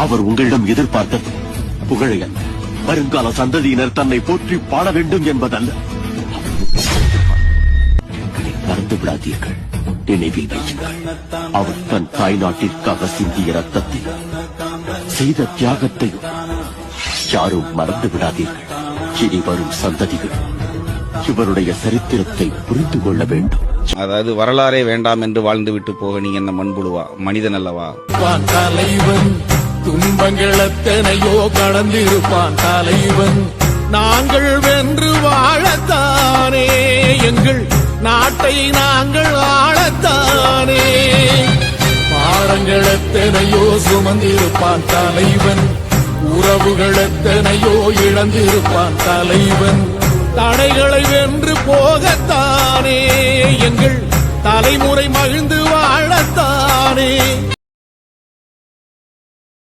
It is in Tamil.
அவர் உங்களிடம் எதிர்பார்த்தது புகழைய வருங்கால சந்ததியினர் தன்னை போற்றி பாட வேண்டும் என்பதல்ல. மறந்து விடாதீர்கள், நினைவில் வையுங்கள். அவர் தன் தாய்நாட்டிற்காக சிந்திய ரத்தத்தில் செய்த தியாகத்தையும் யாரும் மறந்து விடாதீர்கள். இனி வரும் சந்ததிகள் இவருடைய சரித்திரத்தை புரிந்து கொள்ள வேண்டும். அதாவது வரலாறே வேண்டாம் என்று வாழ்ந்துவிட்டு போக நீ என்ன மண்புழுவா, மனிதன் அல்லவா? தலைவன் துன்பங்கள் எத்தனையோ கடந்திருப்பான் தலைவன். நாங்கள் வென்று வாழத்தானே, எங்கள் நாட்டை நாங்கள் ஆளத்தானே. பாரங்கள் எத்தனையோ சுமந்திருப்பான் தலைவன், உறவுகள் எத்தனையோ இழந்திருப்பான் தலைவன். தடைகளை வென்று போகத்தானே, எங்கள் தலைமுறை மகிழ்ந்து வாழத்தானே.